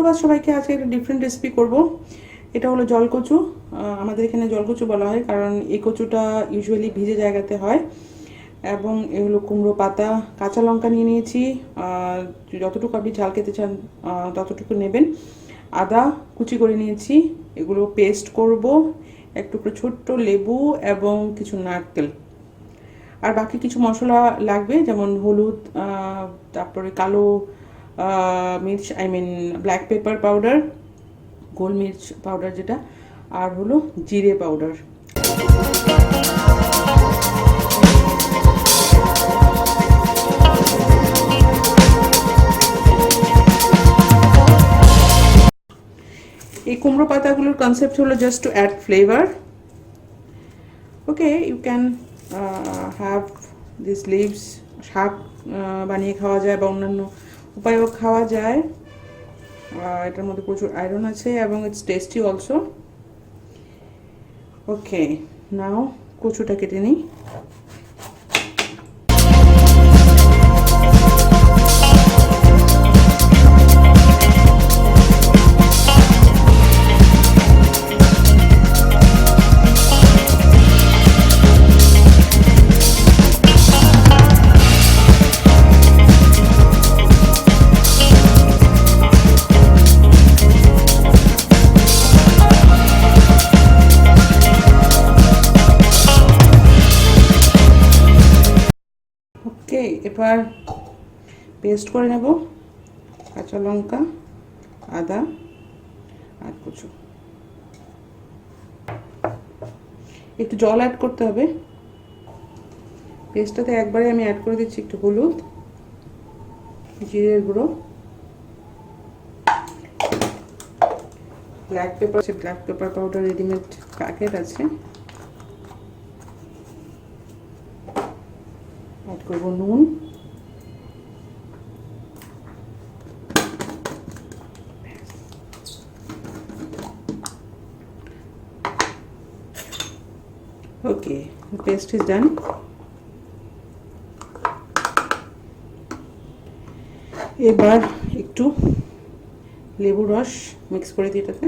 সুপ্রভাত সবাইকে। আজকে একটা ডিফারেন্ট রেসিপি করব। এটা হলো জলকচু। আমাদের এখানে জলকচু বলা হয় কারণ এই কচুটা ইউজুয়ালি ভিজে জায়গাতে হয়। এবং এগুলো কুমড়ো পাতা, কাঁচা লঙ্কা নিয়ে নিয়েছি, যতটুকু আপনি ঝাল খেতে চান ততটুকু নেবেন। আদা কুচি করে নিয়েছি, এগুলো পেস্ট করব। একটু ছোট্ট লেবু এবং কিছু নারকেল, আর বাকি কিছু মশলা লাগবে, যেমন হলুদ, তারপরে কালো মির্চ, ব্ল্যাক পেপার পাউডার, গোলমির্চ পাউডার যেটা, আর হলো জিরে পাউডার। এই কুমড়ো পাতাগুলোর কনসেপ্ট হলো just to add flavour. Okay, you can have this leaves. শাক বানিয়ে খাওয়া যায় বা অন্যান্য উপায়েও খাওয়া যায়। এটার মধ্যে প্রচুর আয়রন আছে এবং ইটস টেস্টি অলসো। ওকে, নাও কচুটা কেটে নিই। ওকে, এবার পেস্ট করে নেব কাঁচা লঙ্কা, আদা আর কচু। একটু জল অ্যাড করতে হবে পেস্টটাতে। একবারে আমি অ্যাড করে দিচ্ছি একটু হলুদ, জিরের গুঁড়ো, black pepper powder readymade packet আছে, অ্যাড করবো নুন, ওকে, পেস্ট ইজ ডান। এবার একটু লেবুর রস মিক্স করে দিই এটাতে।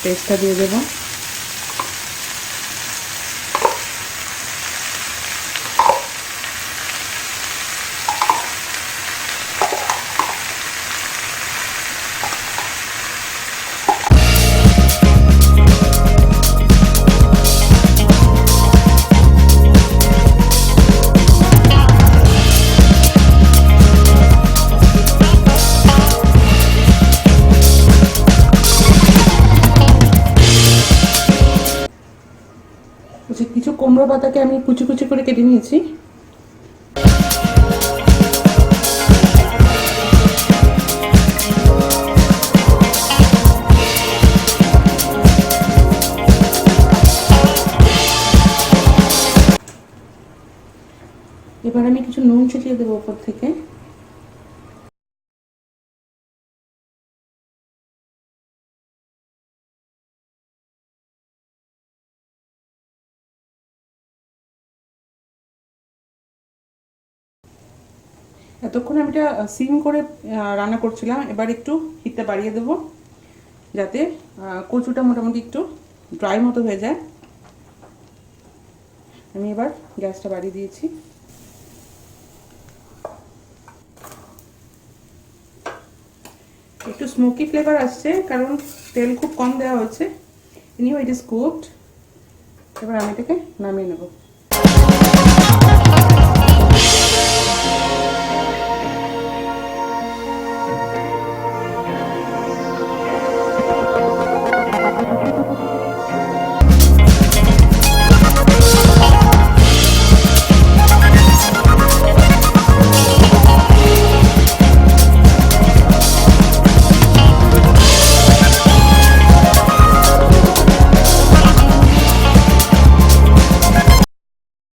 পেস্টটা দিয়ে দেবো। কিছু কুমড়ো পাতাকে আমি কুচি কুচি করে কেটে নিয়েছি। এবার আমি কিছু নুন ছিটিয়ে দেবো উপর থেকে। এতক্ষণ আমি এটা সিম করে রান্না করছিলাম, এবার একটু হিটটা বাড়িয়ে দেবো যাতে কচুটা মোটামুটি একটু ড্রাই মতো হয়ে যায়। আমি এবার গ্যাসটা বাড়িয়ে দিয়েছি। একটু স্মোকি ফ্লেভার আসছে কারণ তেল খুব কম দেওয়া হয়েছে। Anyway it is cooked. এবার আমি এটাকে নামিয়ে নেব।